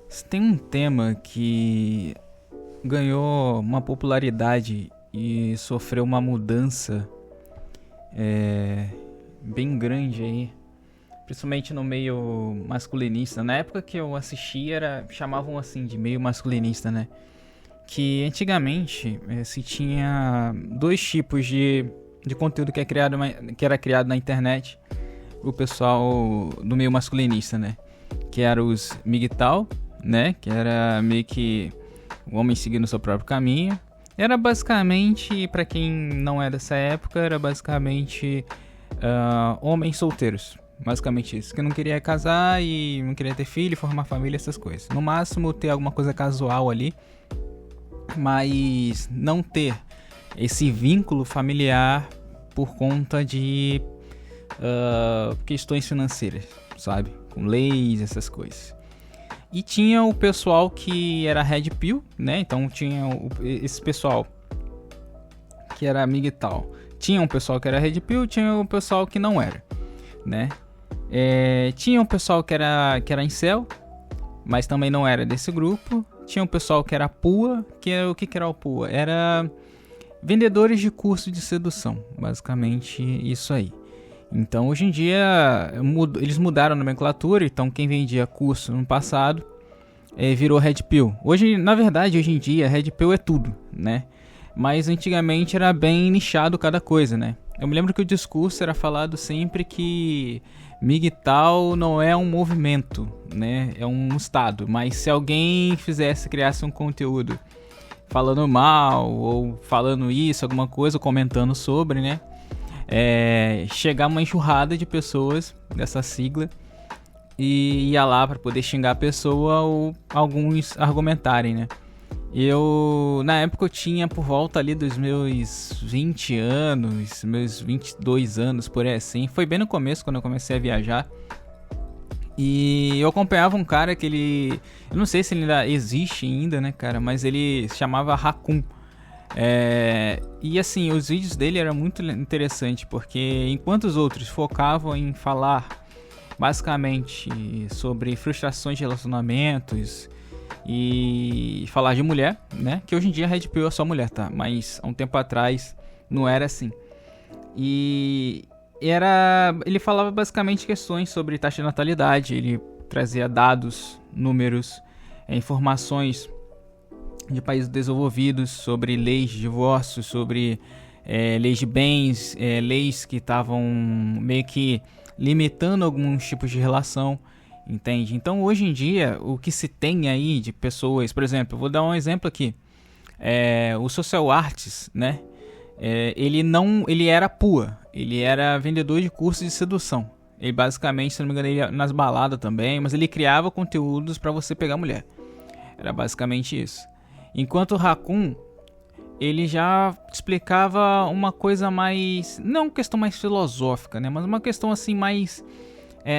Se tem um tema que ganhou uma popularidade e sofreu uma mudança bem grande aí, principalmente no meio masculinista. Na época que eu assisti, chamavam assim de meio masculinista, né? Que antigamente se tinha dois tipos de conteúdo que era criado na internet, o pessoal do meio masculinista, né? Que eram os MGTOW, né? Que era meio que o homem seguindo seu próprio caminho. Era basicamente, pra quem não é dessa época, era basicamente homens solteiros. Basicamente isso. Que não queria casar e não queria ter filho, formar família, essas coisas. No máximo ter alguma coisa casual ali, mas não ter esse vínculo familiar por conta de questões financeiras, sabe? Com leis, essas coisas. E tinha o pessoal que era Red Pill, né? Então tinha esse pessoal que era MGTOW. Tinha um pessoal que era Red Pill, tinha o pessoal que não era, né? Tinha um pessoal que era incel, mas também não era desse grupo. Tinha um pessoal que era PUA, o que era o PUA? Era vendedores de curso de sedução, basicamente isso aí. Então hoje em dia eles mudaram a nomenclatura, então quem vendia curso no passado virou Red Pill. Na verdade, hoje em dia Red Pill é tudo, né? Mas antigamente era bem nichado cada coisa, né? Eu me lembro que o discurso era falado sempre que MGTOW não é um movimento, né? É um estado. Mas se alguém criasse um conteúdo falando mal ou falando isso, alguma coisa, comentando sobre, né? Chegar uma enxurrada de pessoas dessa sigla e ia lá para poder xingar a pessoa ou alguns argumentarem, né? Na época eu tinha por volta ali dos meus 20 anos, meus 22 anos, por aí assim. Foi bem no começo, quando eu comecei a viajar. E eu acompanhava um cara que eu não sei se ele ainda existe ainda, né, cara? Mas ele se chamava Raccoon. E assim, os vídeos dele eram muito interessantes, porque enquanto os outros focavam em falar basicamente sobre frustrações de relacionamentos e falar de mulher, né? Que hoje em dia a Red Pill é só mulher, tá? Mas há um tempo atrás não era assim. Ele falava basicamente questões sobre taxa de natalidade, ele trazia dados, números, informações de países desenvolvidos sobre leis de divórcio, sobre leis de bens, leis que estavam meio que limitando alguns tipos de relação, entende? Então hoje em dia o que se tem aí de pessoas, por exemplo, eu vou dar um exemplo aqui, o Social Arts, né? Ele era PUA, ele era vendedor de cursos de sedução. Ele basicamente, se não me engano, ele ia nas baladas também, mas ele criava conteúdos para você pegar mulher. Era basicamente isso. Enquanto o Raccoon, ele já explicava uma coisa mais, não uma questão mais filosófica, né, mas uma questão assim mais,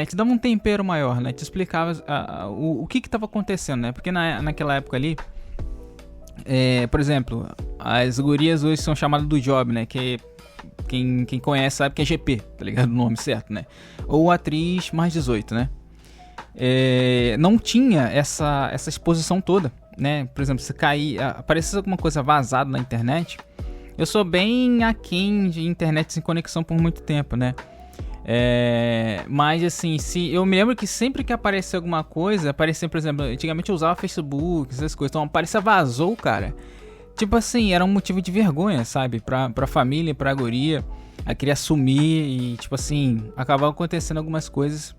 te dava um tempero maior, né, te explicava o que estava acontecendo, né, porque naquela época ali, por exemplo, as gurias hoje são chamadas do job, né, que quem conhece sabe que é GP, tá ligado, o nome certo, né, ou atriz mais 18, né, não tinha essa exposição toda, né? Por exemplo, se aparecesse alguma coisa vazada na internet, eu sou bem aquém de internet sem conexão por muito tempo, né? Mas assim, eu me lembro que sempre que aparecia alguma coisa, aparecia, por exemplo, antigamente eu usava Facebook, essas coisas, então aparecia, vazou, cara. Tipo assim, era um motivo de vergonha, sabe? Pra família, pra guria, a queria sumir e tipo assim, acabava acontecendo algumas coisas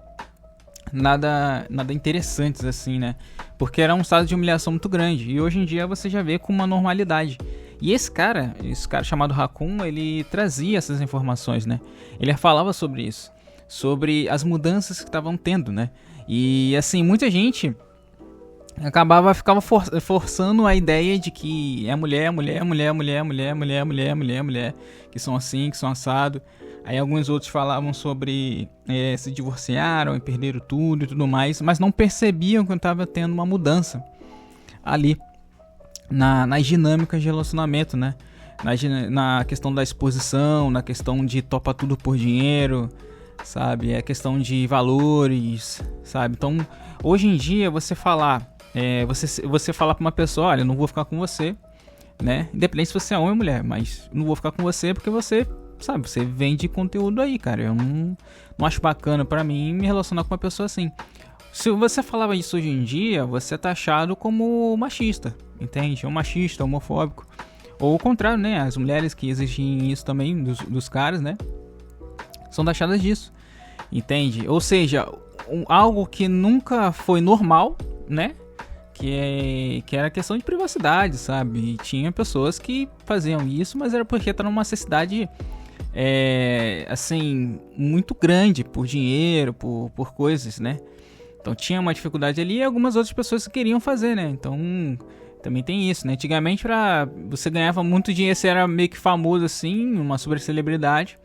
nada interessantes assim, né? Porque era um estado de humilhação muito grande. E hoje em dia você já vê com uma normalidade. E esse cara chamado Raccoon, ele trazia essas informações, né? Ele falava sobre isso, sobre as mudanças que estavam tendo, né? E assim, muita gente ficava forçando a ideia de que é mulher, que são assim, que são assado. Aí alguns outros falavam sobre se divorciaram e perderam tudo e tudo mais, mas não percebiam que estava tendo uma mudança ali nas dinâmicas de relacionamento, né? Na questão da exposição, na questão de topa tudo por dinheiro, sabe? É questão de valores, sabe? Então, hoje em dia, você falar Você falar pra uma pessoa, olha, eu não vou ficar com você, né? Independente se você é homem ou mulher, mas não vou ficar com você porque você, sabe, você vende conteúdo aí, cara. Eu não acho bacana pra mim me relacionar com uma pessoa assim. Se você falava isso hoje em dia, você é taxado como machista, entende? Ou machista, homofóbico. Ou o contrário, né? As mulheres que exigem isso também dos caras, né? São taxadas disso, entende? Ou seja, algo que nunca foi normal, né? Que era questão de privacidade, sabe? E tinha pessoas que faziam isso, mas era porque estavam numa necessidade, assim, muito grande por dinheiro, por coisas, né? Então tinha uma dificuldade ali e algumas outras pessoas que queriam fazer, né? Então também tem isso, né? Antigamente você ganhava muito dinheiro, você era meio que famoso assim, uma super celebridade.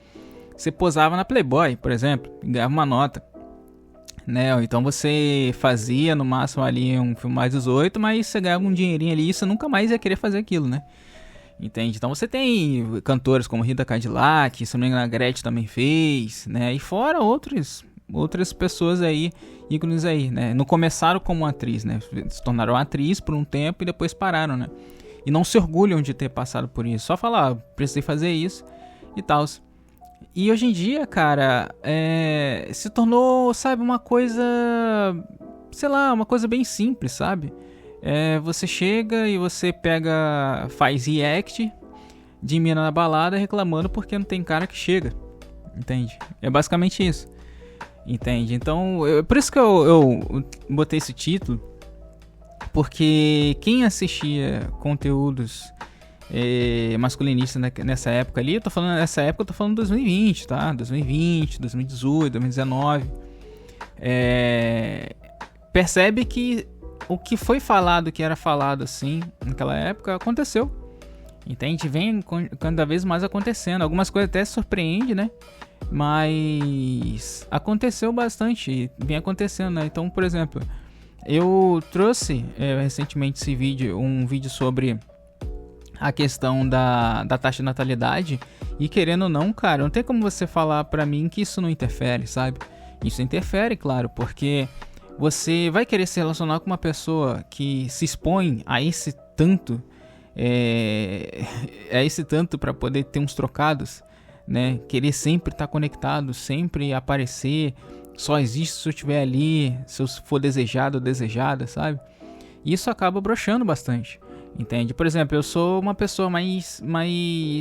Você posava na Playboy, por exemplo, e ganhava uma nota, né? Ou então você fazia no máximo ali um filme mais 18, mas você ganhava um dinheirinho ali e você nunca mais ia querer fazer aquilo, né? Entende? Então você tem cantores como Rita Cadillac, se não me engano a Gretchen também fez, né? E fora outras pessoas aí, ícones aí, né? Não começaram como atriz, né? Se tornaram atriz por um tempo e depois pararam, né? E não se orgulham de ter passado por isso. Só falar, precisei fazer isso e tal. E hoje em dia, cara, se tornou, sabe, uma coisa, sei lá, uma coisa bem simples, sabe? Você chega e você faz react de mina na balada reclamando porque não tem cara que chega, entende? É basicamente isso, entende? Então, por isso que eu botei esse título, porque quem assistia conteúdos masculinista nessa época ali, eu tô falando 2020, tá? 2020, 2018, 2019. Percebe que o que foi falado, que era falado assim naquela época, aconteceu. Entende? Vem cada vez mais acontecendo. Algumas coisas até surpreendem, né? Mas aconteceu bastante, vem acontecendo, né? Então, por exemplo, eu trouxe recentemente um vídeo sobre a questão da taxa de natalidade. E querendo ou não, cara, não tem como você falar pra mim que isso não interfere, sabe? Isso interfere, claro, porque você vai querer se relacionar com uma pessoa que se expõe a esse tanto, para poder ter uns trocados, né? Querer sempre estar conectado, sempre aparecer, só existe se eu estiver ali, se eu for desejado ou desejada, sabe? Isso acaba broxando bastante. Entende? Por exemplo, eu sou uma pessoa mais...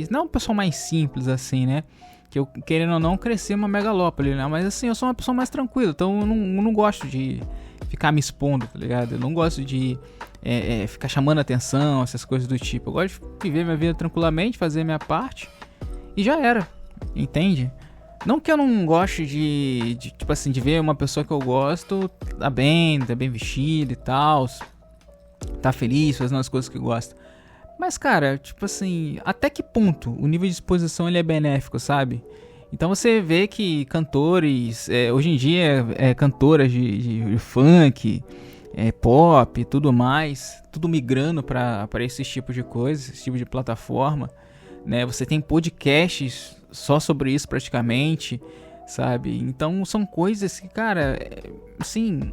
Não uma pessoa mais simples, assim, né? Que eu, querendo ou não, cresci uma megalópole, né? Mas assim, eu sou uma pessoa mais tranquila. Então eu não gosto de ficar me expondo, tá ligado? Eu não gosto de ficar chamando atenção, essas coisas do tipo. Eu gosto de viver minha vida tranquilamente, fazer minha parte. E já era. Entende? Não que eu não goste tipo assim, de ver uma pessoa que eu gosto tá bem vestida e tal, tá feliz, fazendo as coisas que gosta. Mas, cara, tipo assim, até que ponto o nível de exposição ele é benéfico, sabe? Então você vê que cantores, hoje em dia, cantoras de funk, pop e tudo mais, tudo migrando para esse tipo de coisa, esse tipo de plataforma, né? Você tem podcasts só sobre isso praticamente, sabe? Então são coisas que, cara, assim...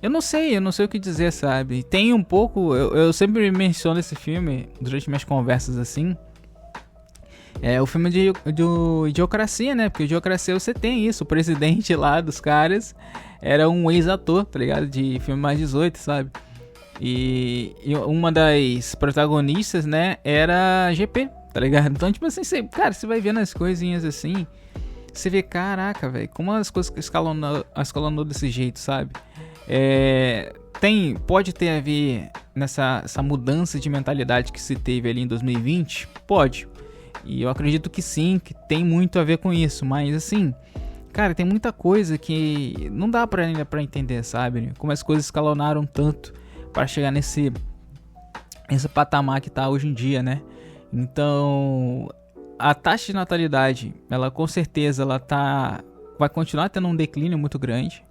Eu não sei o que dizer, sabe? Tem um pouco... Eu sempre menciono esse filme durante minhas conversas assim. É o filme de Idiocracia, né? Porque Idiocracia você tem isso. O presidente lá dos caras era um ex-ator, tá ligado? De filme mais 18, sabe? E uma das protagonistas, né? Era GP, tá ligado? Então, tipo assim, você vai vendo as coisinhas assim... Você vê, caraca, velho, como as coisas escalonou desse jeito, sabe? Pode ter a ver essa mudança de mentalidade que se teve ali em 2020? Pode. E eu acredito que sim, que tem muito a ver com isso. Mas assim, cara, tem muita coisa que não dá ainda pra entender, sabe? Como as coisas escalonaram tanto para chegar nesse patamar que tá hoje em dia, né? Então, a taxa de natalidade, ela com certeza vai continuar tendo um declínio muito grande,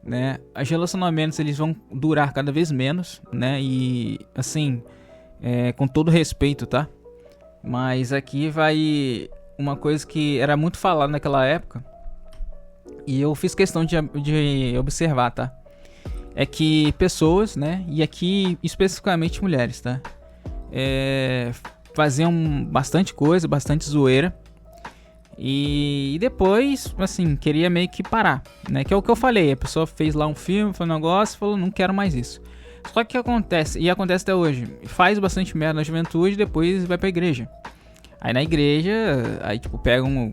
né? Os relacionamentos eles vão durar cada vez menos, né? E assim, com todo respeito, tá? Mas aqui vai uma coisa que era muito falada naquela época e eu fiz questão de observar, tá? é que pessoas, né, e aqui especificamente mulheres, tá, faziam bastante coisa, bastante zoeira, e depois, assim, queria meio que parar, né, que é o que eu falei, a pessoa fez lá um filme, foi um negócio, falou, não quero mais isso. Só que acontece, e acontece até hoje, faz bastante merda na juventude, depois vai pra igreja. Aí na igreja, aí tipo,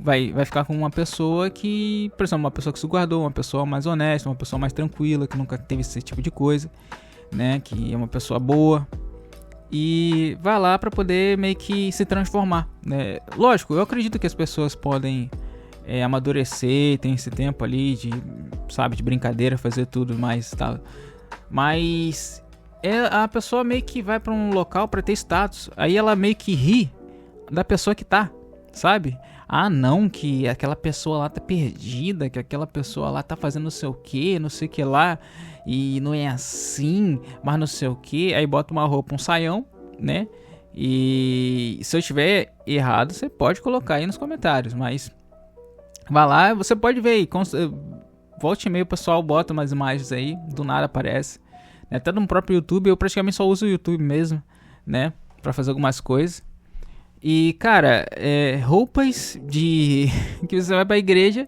vai ficar com uma pessoa que, por exemplo, uma pessoa que se guardou, uma pessoa mais honesta, uma pessoa mais tranquila, que nunca teve esse tipo de coisa, né, que é uma pessoa boa, e vai lá pra poder meio que se transformar, né. Lógico, eu acredito que as pessoas podem amadurecer, tem esse tempo ali de, sabe, de brincadeira, fazer tudo mais e tal, mas a pessoa meio que vai pra um local pra ter status, aí ela meio que ri da pessoa que tá, sabe? Ah, não, que aquela pessoa lá tá perdida, que aquela pessoa lá tá fazendo não sei o que, não sei o que lá, e não é assim, mas não sei o que. Aí bota uma roupa, um saião, né? E se eu estiver errado, você pode colocar aí nos comentários, mas vai lá, você pode ver aí, volte e meio o pessoal bota umas imagens aí, do nada aparece, né? Até no próprio YouTube, eu praticamente só uso o YouTube mesmo, né? Pra fazer algumas coisas. E, cara, roupas de que você vai pra igreja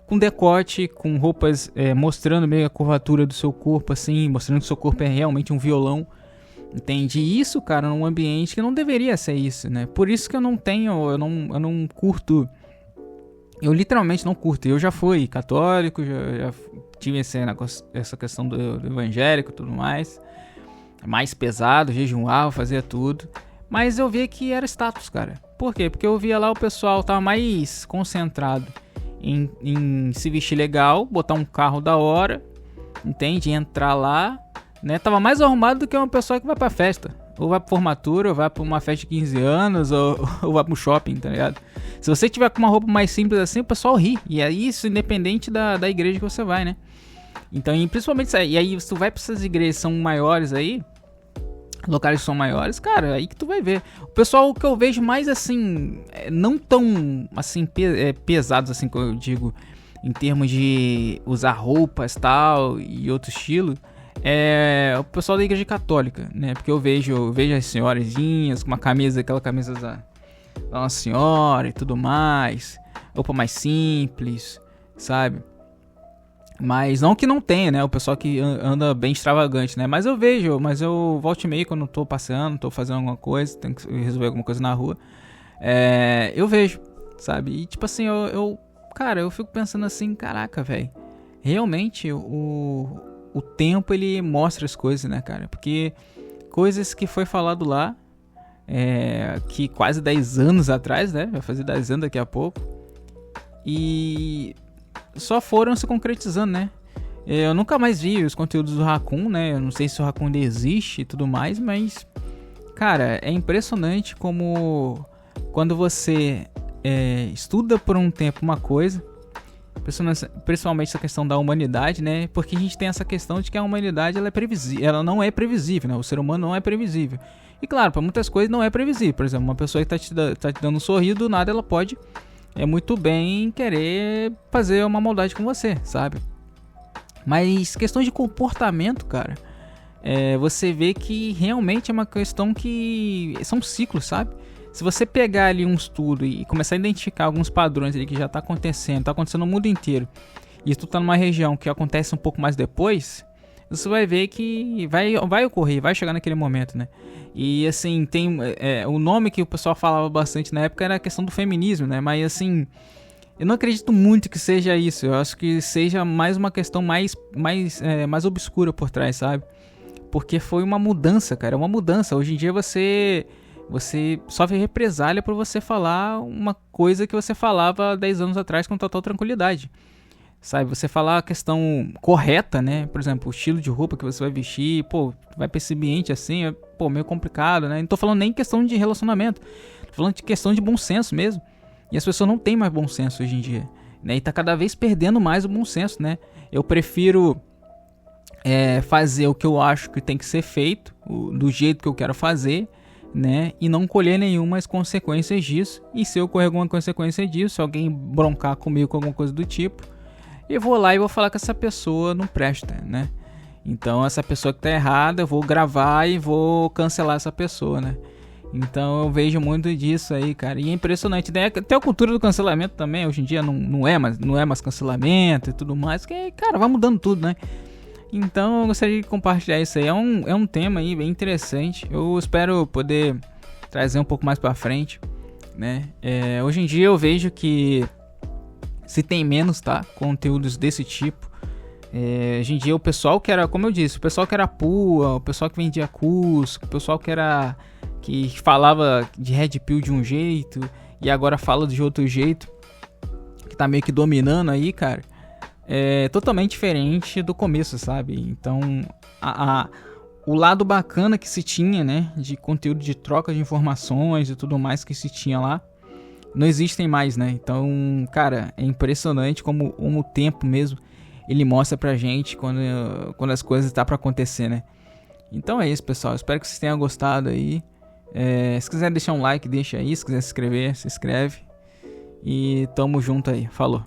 com decote, com roupas mostrando meio a curvatura do seu corpo, assim, mostrando que o seu corpo é realmente um violão, entende? E isso, cara, num ambiente que não deveria ser isso, né? Por isso que eu não curto, eu literalmente não curto. Eu já fui católico, já tive essa questão do evangélico e tudo mais pesado, jejuava, fazia tudo. Mas eu via que era status, cara. Por quê? Porque eu via lá o pessoal tava mais concentrado em se vestir legal, botar um carro da hora, entende? Entrar lá, né? Tava mais arrumado do que uma pessoa que vai pra festa. Ou vai pra formatura, ou vai pra uma festa de 15 anos, ou vai pro shopping, tá ligado? Se você tiver com uma roupa mais simples assim, o pessoal ri. E aí, isso independente da igreja que você vai, né? Então, e principalmente isso aí. E aí, se tu vai pra essas igrejas que são maiores aí, locais que são maiores, cara, aí que tu vai ver. O pessoal que eu vejo mais assim, não tão assim pesados assim, como eu digo, em termos de usar roupas tal e outro estilo, é o pessoal da igreja católica, né? Porque eu vejo as senhorazinhas com uma camisa, aquela camisa da Nossa Senhora e tudo mais, roupa mais simples, sabe? Mas não que não tenha, né? O pessoal que anda bem extravagante, né? Mas eu vejo, volto e meio quando eu tô passeando, tô fazendo alguma coisa, tenho que resolver alguma coisa na rua. Eu vejo, sabe? E tipo assim, cara, eu fico pensando assim, caraca, velho. Realmente, o tempo, ele mostra as coisas, né, cara? Porque coisas que foi falado lá, que quase 10 anos atrás, né? Vai fazer 10 anos daqui a pouco. E só foram se concretizando, né? Eu nunca mais vi os conteúdos do Raccoon, né? Eu não sei se o Raccoon ainda existe e tudo mais, mas, cara, é impressionante como quando você estuda por um tempo uma coisa, principalmente essa questão da humanidade, né? Porque a gente tem essa questão de que a humanidade ela não é previsível, né? O ser humano não é previsível. E claro, para muitas coisas não é previsível. Por exemplo, uma pessoa que tá te dando um sorriso, do nada ela pode muito bem querer fazer uma maldade com você, sabe? Mas questão de comportamento, cara, você vê que realmente é uma questão que são ciclos, sabe? Se você pegar ali um estudo e começar a identificar alguns padrões ali que já tá acontecendo no mundo inteiro, e tu tá numa região que acontece um pouco mais depois, você vai ver que vai ocorrer, vai chegar naquele momento, né? E assim, tem o nome que o pessoal falava bastante na época era a questão do feminismo, né? Mas assim, eu não acredito muito que seja isso. Eu acho que seja mais uma questão mais obscura por trás, sabe? Porque foi uma mudança, cara, uma mudança. Hoje em dia você sofre represália por você falar uma coisa que você falava 10 anos atrás com total tranquilidade. Sabe, você falar a questão correta, né? Por exemplo, o estilo de roupa que você vai vestir, pô, vai pra esse ambiente assim, meio complicado, né? Não tô falando nem questão de relacionamento, tô falando de questão de bom senso mesmo. E as pessoas não têm mais bom senso hoje em dia, né? E tá cada vez perdendo mais o bom senso, né? Eu prefiro fazer o que eu acho que tem que ser feito, do jeito que eu quero fazer, né? E não colher nenhumas consequências disso. E se eu correr alguma consequência disso, se alguém broncar comigo com alguma coisa do tipo, eu vou lá e vou falar que essa pessoa não presta, né? Então essa pessoa que tá errada, eu vou gravar e vou cancelar essa pessoa, né? Então eu vejo muito disso aí, cara. E é impressionante, né? Até a cultura do cancelamento também, hoje em dia não é mais cancelamento e tudo mais. Que, cara, vai mudando tudo, né? Então eu gostaria de compartilhar isso aí. É um tema aí bem interessante. Eu espero poder trazer um pouco mais pra frente, né? Hoje em dia eu vejo que se tem menos, tá? Conteúdos desse tipo. Hoje em dia o pessoal que era, como eu disse, o pessoal que era pua, o pessoal que vendia curso, o pessoal que falava de Red Pill de um jeito e agora fala de outro jeito, que tá meio que dominando aí, cara, é totalmente diferente do começo, sabe? Então, o lado bacana que se tinha, né, de conteúdo de troca de informações e tudo mais que se tinha lá, não existem mais, né? Então, cara, é impressionante como o tempo mesmo ele mostra pra gente quando as coisas estão pra acontecer, né? Então é isso, pessoal. Espero que vocês tenham gostado aí. Se quiser deixar um like, deixa aí. Se quiser se inscrever, se inscreve. E tamo junto aí. Falou.